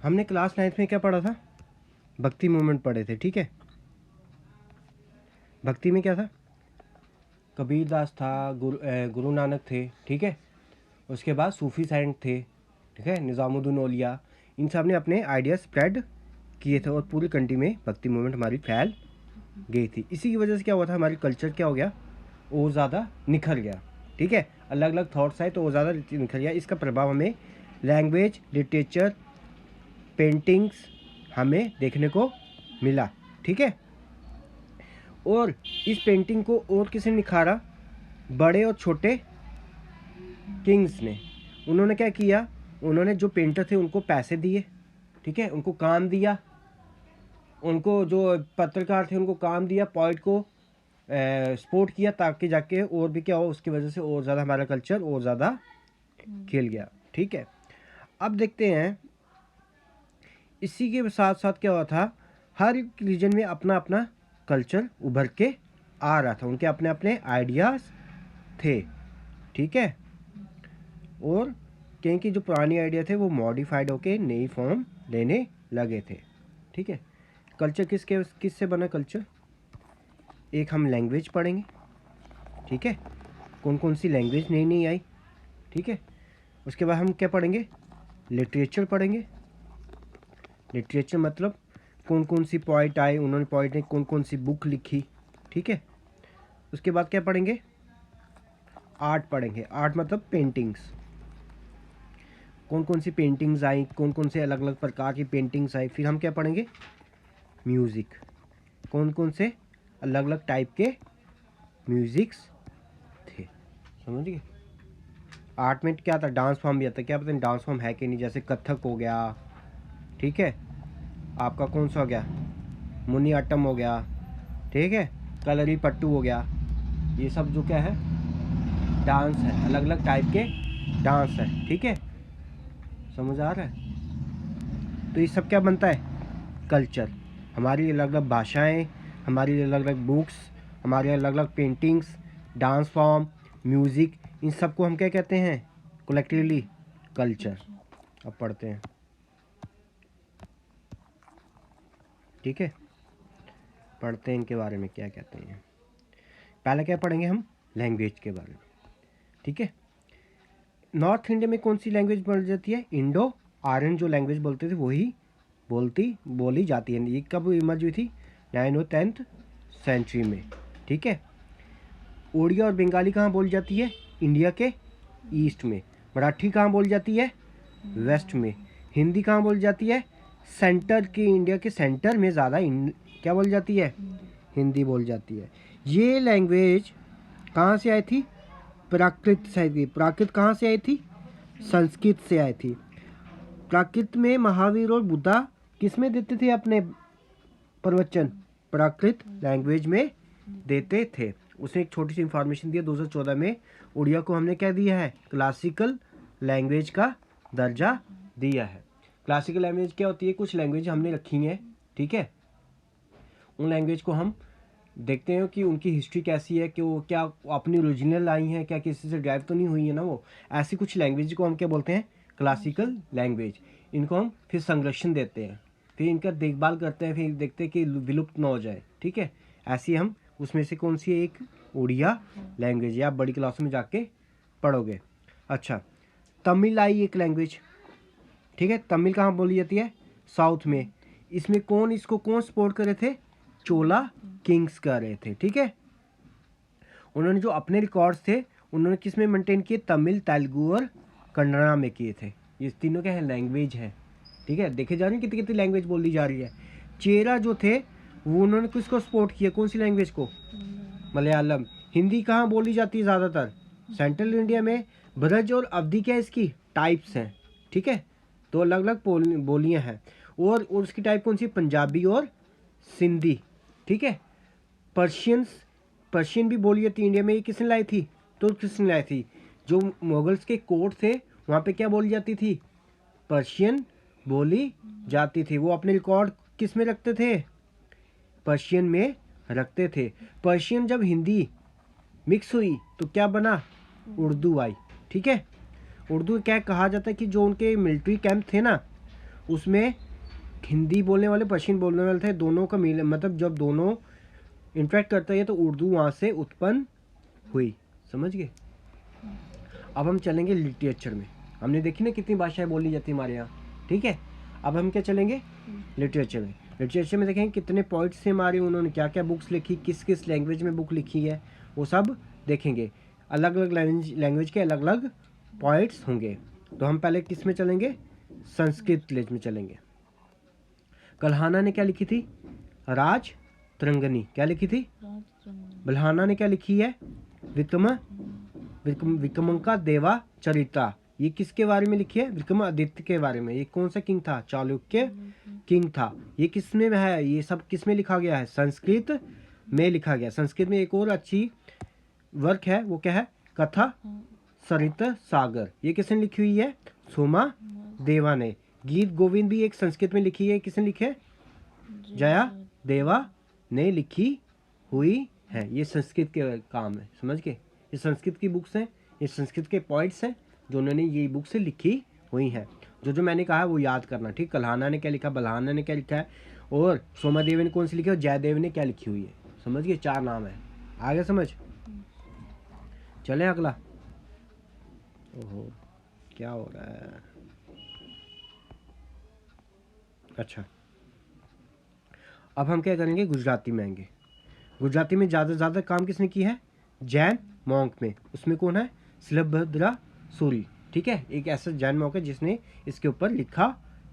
हमने class 9th में क्या पढ़ा था? भक्ति मूवमेंट पढ़े थे, ठीक है। भक्ति में क्या था? कबीरदास था, गुरु नानक थे, ठीक है। उसके बाद सूफी सेंट थे, ठीक है, निज़ामुद्दीन औलिया, इन सब ने अपने आइडिया स्प्रेड किए थे और पूरी कंट्री में भक्ति मूवमेंट हमारी फैल गई थी। इसी की वजह से क्या हुआ था, हमारी कल्चर क्या हो गया, और ज़्यादा निखर गया, ठीक है। अलग अलग थॉट्स आए तो और ज़्यादा निखर गया। इसका प्रभाव हमें लैंग्वेज, लिटरेचर, पेंटिंग्स हमें देखने को मिला, ठीक है। और इस पेंटिंग को और किसने निखारा? बड़े और छोटे किंग्स ने। उन्होंने क्या किया, उन्होंने जो पेंटर थे उनको पैसे दिए, ठीक है, उनको काम दिया, उनको जो पत्रकार थे उनको काम दिया, पॉइट को सपोर्ट किया, ताकि जाके और भी क्या हो, उसकी वजह से और ज़्यादा हमारा कल्चर और ज़्यादा खिल गया, ठीक है। अब देखते हैं इसी के साथ साथ क्या हुआ था, हर एक रीजन में अपना अपना कल्चर उभर के आ रहा था, उनके अपने अपने आइडियाज़ थे, ठीक है। और क्योंकि जो पुराने आइडिया थे वो मॉडिफाइड होके नई फॉर्म लेने लगे थे, ठीक है। कल्चर किससे बना कल्चर? एक हम लैंग्वेज पढ़ेंगे, ठीक है, कौन कौन सी लैंग्वेज नई नई आई, ठीक है। उसके बाद हम क्या पढ़ेंगे? लिटरेचर पढ़ेंगे। लिटरेचर मतलब कौन कौन सी पोइट आए, उन्होंने पोइट ने कौन कौन सी बुक लिखी, ठीक है। उसके बाद क्या पढ़ेंगे? आर्ट पढ़ेंगे। आर्ट मतलब पेंटिंग्स, कौन कौन सी पेंटिंग्स आई, कौन कौन से अलग अलग प्रकार की पेंटिंग्स आई। फिर हम क्या पढ़ेंगे? म्यूज़िक, कौन कौन से अलग अलग टाइप के म्यूज़िक्स थे, समझ गए। आर्ट में क्या था? डांस फॉर्म भी आता है, क्या पता नहीं डांस फॉर्म है कि नहीं, जैसे कथक हो गया, ठीक है, आपका कौन सा हो गया, मुनी अट्टम हो गया, ठीक है, कलरी पट्टू हो गया, ये सब जो क्या है, डांस है, अलग अलग टाइप के डांस है, ठीक है, समझ आ रहा है। तो ये सब क्या बनता है? कल्चर। हमारी अलग अलग भाषाएं, हमारी अलग अलग बुक्स, हमारी अलग अलग पेंटिंग्स, डांस फॉर्म, म्यूज़िक, इन सब को हम क्या कहते हैं कलेक्टिवली? कल्चर। अब पढ़ते हैं, ठीक है, पढ़ते हैं इनके बारे में क्या कहते हैं। पहले क्या पढ़ेंगे हम? लैंग्वेज के बारे में, ठीक है। नॉर्थ इंडिया में कौन सी लैंग्वेज बोली जाती है? इंडो आर्यन जो लैंग्वेज बोलते थे वही बोली जाती है। ये कब इमर्ज हुई थी? 9th और 10th सेंचुरी में, ठीक है। उड़िया और बंगाली कहाँ बोली जाती है? इंडिया के ईस्ट में। मराठी कहाँ बोली जाती है? वेस्ट में। हिंदी कहाँ बोली जाती है? सेंटर के, इंडिया के सेंटर में ज़्यादा क्या बोली जाती है? हिंदी बोली जाती है। ये लैंग्वेज कहाँ से आई थी? प्राकृत से आई थी। प्राकृत कहाँ से आई थी? संस्कृत से आई थी। प्राकृत में महावीर और बुद्धा किस में देते थे अपने प्रवचन? प्राकृत लैंग्वेज में देते थे। उसने एक छोटी सी इंफॉर्मेशन दी है, 2014 में उड़िया को हमने क्या दिया है? क्लासिकल लैंग्वेज का दर्जा दिया है। क्लासिकल लैंग्वेज क्या होती है? कुछ लैंग्वेज हमने रखी हैं, ठीक है, उन लैंग्वेज को हम देखते हैं कि उनकी हिस्ट्री कैसी है, कि वो क्या अपनी ओरिजिनल आई हैं, क्या किसी से ड्राइव तो नहीं हुई है ना वो। ऐसी कुछ लैंग्वेज को हम क्या बोलते हैं? Classical language. इनको हम फिर संरक्षण देते हैं, फिर इनका देखभाल करते हैं, फिर देखते हैं कि विलुप्त ना हो जाए, ठीक है। ऐसी हम उसमें से कौन सी एक उड़िया लैंग्वेज है, आप बड़ी क्लासों में जाके पढ़ोगे। अच्छा, तमिल आई एक लैंग्वेज, ठीक है। तमिल कहाँ बोली जाती है? साउथ में। इसमें इसको कौन सपोर्ट कर रहे थे? चोला किंग्स कर रहे थे, ठीक है। उन्होंने जो अपने रिकॉर्ड्स थे उन्होंने किस में मेंटेन किए? तमिल, तेलुगु और कन्नड़ा में किए थे। ये तीनों क्या है? लैंग्वेज है, ठीक है। देखे जा रहे हैं कितनी कितनी लैंग्वेज बोली जा रही है। चेरा जो थे वो उन्होंने किसको सपोर्ट किया? कौन सी लैंग्वेज को? मलयालम। हिंदी कहाँ बोली जाती है ज़्यादातर? सेंट्रल इंडिया में। ब्रज और अवधी क्या इसकी टाइप्स हैं, ठीक है, तो अलग अलग बोलियाँ हैं। और उसकी टाइप कौन सी? पंजाबी और सिंधी, ठीक है। पर्शियन भी बोली जाती है इंडिया में। ये किसने लाई थी? तुर्क किसने लाई थी? जो मुगल्स के कोर्ट थे वहाँ पे क्या बोली जाती थी? पर्शियन बोली जाती थी। वो अपने रिकॉर्ड किस में रखते थे? पर्शियन में रखते थे। पर्शियन जब हिंदी मिक्स हुई तो क्या बना? उर्दू आई, ठीक है। उर्दू क्या कहा जाता है कि जो उनके मिलिट्री कैंप थे ना उसमें हिंदी बोलने वाले पश्चिम बोलने वाले थे, दोनों का मिल मतलब जब दोनों इंटरेक्ट करते हैं तो उर्दू वहाँ से उत्पन्न हुई। समझ गए? अब हम चलेंगे लिटरेचर में। हमने देखी ना कितनी भाषाएं बोली जाती है हमारे यहाँ, ठीक है। अब हम क्या चलेंगे लिटरेचर में। लिटरेचर में देखेंगे कितने पोइट्स थे हमारे, उन्होंने क्या क्या बुक्स लिखी, किस किस लैंग्वेज में बुक लिखी है, वो सब देखेंगे। अलग अलग लैंग्वेज के अलग अलग पोइट्स होंगे। तो हम पहले किस में चलेंगे? संस्कृत लिटरेचर में चलेंगे। कल्हाना ने क्या लिखी थी? राज तरंगनी। क्या लिखी थी? बल्हाना ने क्या लिखी है? विक्रमांका देवा चरिता। ये किसके बारे में लिखी है? विक्रमादित्य के बारे में। ये कौन सा किंग था? चालुक्य किंग था। ये किस में है? ये सब किस में लिखा गया है? संस्कृत में लिखा गया। संस्कृत में एक और अच्छी वर्क है, वो क्या है? कथा सरित सागर। ये किसने लिखी हुई है? सोमा देवा ने। गीत गोविंद भी एक संस्कृत में लिखी है, किसने लिखी है? जया देवा ने लिखी हुई है। ये संस्कृत के काम है, समझ के? ये संस्कृत की बुक्स हैं, ये संस्कृत के पोइट्स हैं जो उन्होंने ये बुक से लिखी हुई हैं। जो जो मैंने कहा है वो याद करना, ठीक। कल्हाना ने क्या लिखा, बल्हाना ने क्या लिखा है, और सोमादेव ने कौन सी लिखी है, और जयदेव ने क्या लिखी हुई है। समझ गए? 4 नाम है। आगे समझ? चले अगला। ओहो क्या हो रहा है? अच्छा, अब हम क्या करेंगे? गुजराती में आएंगे। गुजराती में ज़्यादा से ज़्यादा काम किसने की है? जैन मॉन्क में। उसमें कौन है? शिलभद्रा सूरी, ठीक है। एक ऐसा जैन मॉन्क है जिसने इसके ऊपर लिखा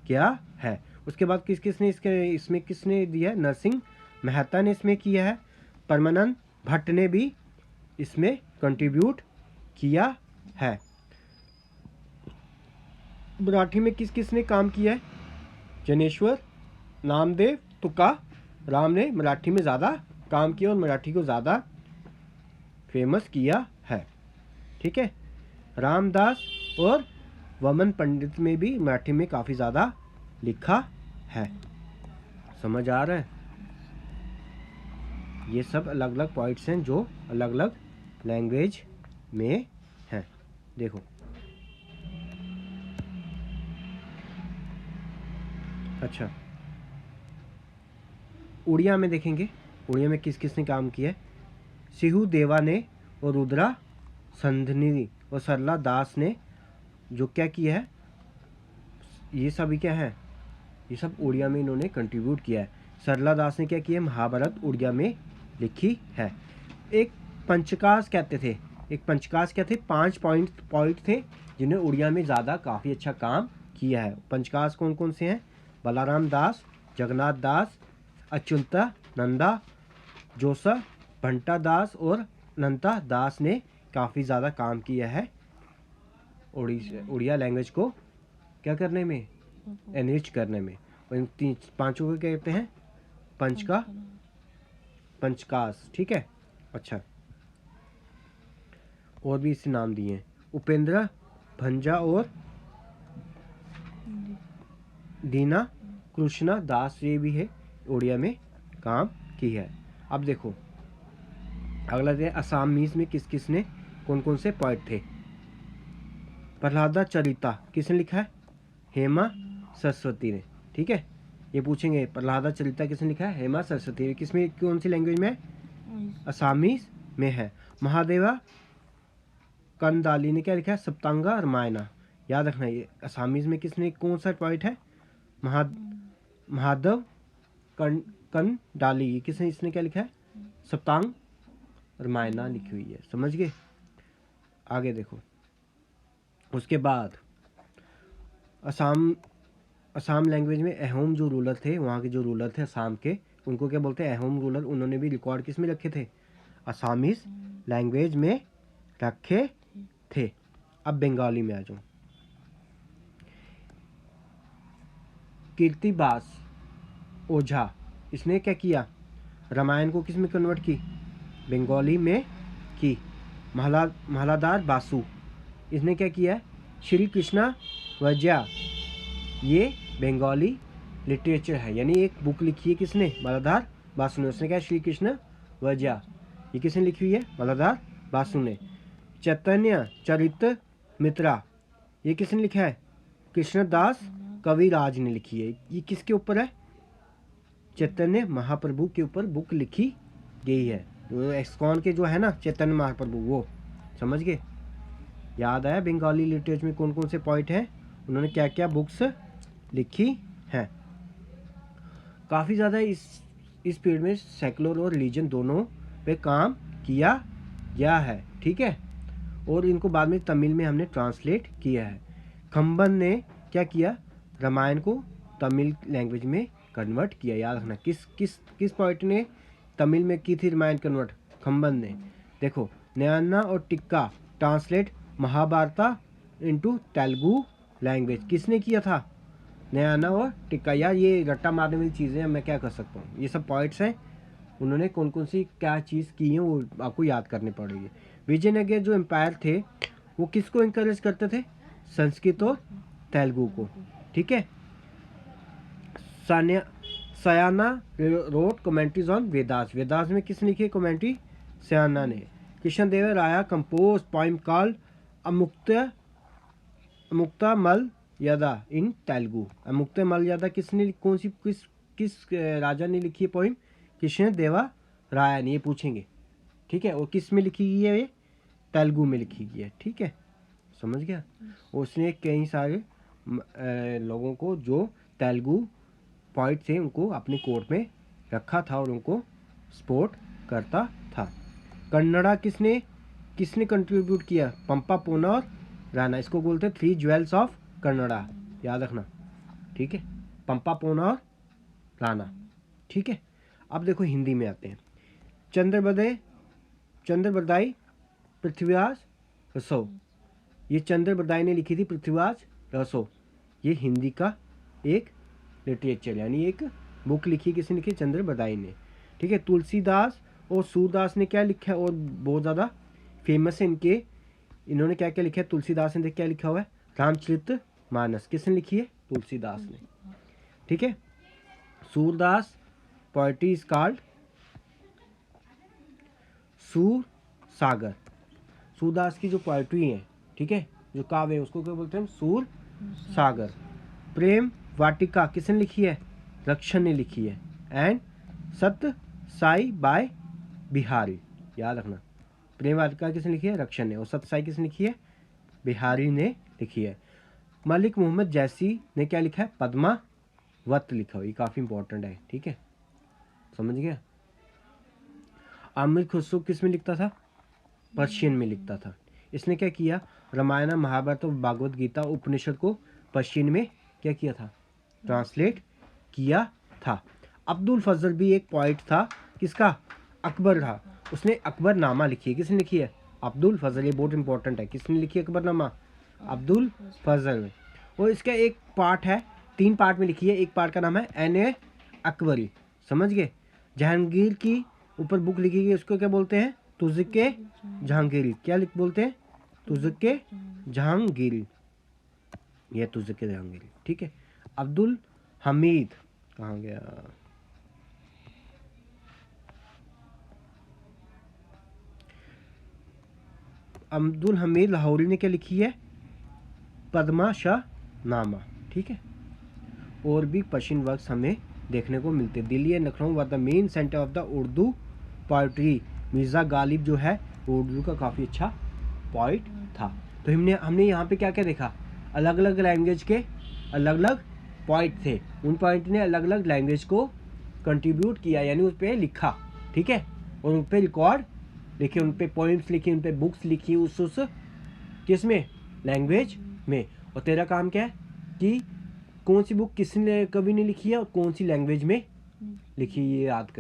क्या है। उसके बाद किसने इसमें किसने दिया है? नरसिंह मेहता ने इसमें किया है। परमानंद भट्ट ने भी इसमें कंट्रीब्यूट किया है। मराठी में किसने काम किया है? जनेश्वर, नामदेव, तुका राम ने मराठी में ज़्यादा काम किया और मराठी को ज़्यादा फेमस किया है, ठीक है। रामदास और वमन पंडित में भी मराठी में काफ़ी ज़्यादा लिखा है। समझ आ रहा है? ये सब अलग अलग पॉइंट्स हैं जो अलग अलग लैंग्वेज में हैं। देखो, अच्छा, उड़िया में देखेंगे। उड़िया में किसने काम किया है? सिहू देवा ने और रुद्रा संधनी और सरला दास ने जो क्या किया है, ये सभी क्या है? ये सब उड़िया में इन्होंने कंट्रीब्यूट किया है। सरला दास ने क्या किया? महाभारत उड़िया में लिखी है। एक पंचकाश कहते थे, एक पंचकाश क्या थे? 5 पॉइंट थे जिन्हें उड़िया में ज़्यादा काफ़ी अच्छा काम किया है। पंचकाश कौन कौन से हैं? बलाराम दास, जगन्नाथ दास, अच्युता नंदा, जोसफ भंटा दास और अनंता दास ने काफ़ी ज़्यादा काम किया है उड़िया लैंग्वेज को क्या करने में? एनरिच करने में। और इन 5 को कहते हैं पंचकाश, ठीक है। अच्छा, और भी इसे नाम दिए हैं, उपेंद्र भंजा और दीना कृष्णा दास, ये भी है उड़िया में काम की है। अब देखो अगला है असामीज में किसने कौन कौन से पोइट थे? प्रहलादा चरिता किसने लिखा है? हेमा सरस्वती ने, ठीक है। ये पूछेंगे प्रहलादा चरिता किसने लिखा है? हेमा सरस्वती ने। किसमें, कौन सी लैंग्वेज में है? असामीज में है। महादेवा कंदाली ने क्या लिखा है? सप्तांगा रामायणा। याद रखना, ये असामीज में किसने कौन सा पोइट है? महादेव कंडाली। किसने इसने क्या लिखा है? सप्तांग रामायणा लिखी हुई है। समझ गए? आगे देखो, उसके बाद असम लैंग्वेज में अहोम जो रूलर थे, वहाँ के जो रूलर थे असम के, उनको क्या बोलते हैं? अहोम रूलर। उन्होंने भी रिकॉर्ड किस में रखे थे? असामीज लैंग्वेज में रखे थे। अब बंगाली में आ जाओ। कीर्तिबास ओझा, इसने क्या किया? रामायण को किस में कन्वर्ट की? बंगाली में की। महलादार बासु, इसने क्या किया है? श्री कृष्णा वज्या, ये बंगाली लिटरेचर है, यानी एक बुक लिखी है किसने? महलादार बासु ने। उसने क्या? श्री कृष्ण वज्या, ये किसने लिखी हुई है? महलादार बासु ने। चैतन्य चरित मित्रा, ये किसने लिखा है? कृष्णदास कविराज ने लिखी है। ये किसके ऊपर है? चैतन्य महाप्रभु के ऊपर बुक लिखी गई है। तो एक्सकॉन के जो है ना चैतन्य महाप्रभु, वो समझ गए। याद आया बंगाली लिटरेचर में कौन कौन से पॉइंट हैं, उन्होंने क्या क्या बुक्स लिखी हैं। काफ़ी ज़्यादा इस पीरियड में सेकुलर और रिलीजन दोनों पे काम किया गया है, ठीक है। और इनको बाद में तमिल में हमने ट्रांसलेट किया है। खम्बन ने क्या किया? रामायण को तमिल लैंग्वेज में कन्वर्ट किया। याद रखना, किस पोइट ने तमिल में की थी रामायण कन्वर्ट? खम्बन ने। देखो, नयना और टिक्का ट्रांसलेट महाभारता इनटू तेलुगु लैंग्वेज किसने किया था? नयना और टिक्का। यार ये रट्टा मारने वाली चीज़ें हैं, मैं क्या कर सकता हूँ। ये सब पॉइंट्स हैं, उन्होंने कौन कौन सी क्या चीज़ की है वो आपको याद करनी पड़ेगी। विजयनगर जो एम्पायर थे वो किसको इंकरेज करते थे? संस्कृत और तेलुगु को, ठीक है। Sayana wrote commentaries on Vedas. Vedas में किसने लिखी कमेंट्री? सयाना ने। Krishnadeva Raya compose poem called Amuktamalyada in Telugu. अमुक्तमल यदा किसने कौन सी किस राजा ने लिखी है पोइम? कृष्णदेवा राय ने। ये पूछेंगे, ठीक है। और किस में लिखी गई है? ये तेलुगु में लिखी गई है, ठीक है, समझ गया। उसने कई सारे लोगों को जो तेलुगु पॉइंट थे उनको अपने कोर्ट में रखा था और उनको सपोर्ट करता था। कन्नड़ा किसने कंट्रीब्यूट किया? पंपा पूना और राणा। इसको बोलते हैं 3 ज्वेल्स ऑफ कन्नड़ा, याद रखना, ठीक है। पंपा पूना और राणा, ठीक है। अब देखो हिंदी में आते हैं। चंद्रबरदाई पृथ्वीराज रसो। ये चंद्रबरदाई ने लिखी थी पृथ्वीराज रसो। ये हिंदी का एक लिटरेचर यानी एक बुक लिखी, किसने लिखी? चंद्रबरदाई ने, ठीक है। तुलसीदास और सूरदास ने क्या लिखा है और बहुत ज़्यादा फेमस है इनके, इन्होंने क्या क्या लिखा है? तुलसीदास ने क्या लिखा हुआ है? रामचरित मानस। किसने लिखी है? तुलसीदास ने, ठीक है। सूरदास पोएट्री इज कॉल्ड सूर सागर। सूरदास की जो पोएट्री है, ठीक है, जो काव्य है, उसको क्या बोलते हैं? सूर सागर। प्रेम वाटिका किसने लिखी है? रक्षण ने लिखी है। एंड सत्य साई बाय बिहारी, याद रखना। प्रेम वाटिका किसने लिखी है? रक्षण ने। और सत्य साई किसने लिखी है? बिहारी ने लिखी है। मलिक मोहम्मद जैसी ने क्या लिखा है? पद्मावत लिखा हुआ। ये काफ़ी इंपॉर्टेंट है, ठीक है, समझ गया। आमिर खुसरो किस में लिखता था? पर्शियन में लिखता था। इसने क्या किया? रामायण, महाभारत और भागवत गीता उपनिषद को पर्शियन में क्या किया था? ट्रांसलेट किया था। अब्दुल फजल भी एक पोइट था, किसका? अकबर था। उसने अकबरनामा लिखी है। किसने लिखी है? अब्दुल फजल। ये बहुत इंपॉर्टेंट है। किसने लिखी है अकबरनामा? अब्दुल फजल। और इसका एक पार्ट है, 3 पार्ट में लिखी है। एक पार्ट का नाम है एन अकबरी, समझ गए। जहांगीर की ऊपर बुक लिखी गई, उसको क्या बोलते हैं? तुज़के जहांगीरी। क्या बोलते हैं? तुज़के जहांगीरी, ये तुज़के जहांगीरी, ठीक है। अब्दुल हमीद कहाँ गया? अब्दुल हमीद लाहौरी ने क्या लिखी है? पद्मा शाह नामा, ठीक है। और भी पर्शियन वर्क्स हमें देखने को मिलते। Delhi and Lucknow were the main centre of the Urdu poetry. Mirza Ghalib जो है वो उर्दू का काफ़ी अच्छा पोइट था। तो हमने यहाँ पे क्या क्या देखा? अलग अलग लैंग्वेज के अलग अलग पोइट थे, उन पोइट ने अलग अलग लैंग्वेज को कंट्रीब्यूट किया, यानी उस पर लिखा, ठीक है, और उन पर रिकॉर्ड लिखे, उन पर पोइम्स लिखी, उन पर बुक्स लिखी, उस किस में? लैंग्वेज में। और तेरा काम क्या है कि कौन सी बुक किसने कवि ने लिखी है और कौन सी लैंग्वेज में लिखी, ये याद कर।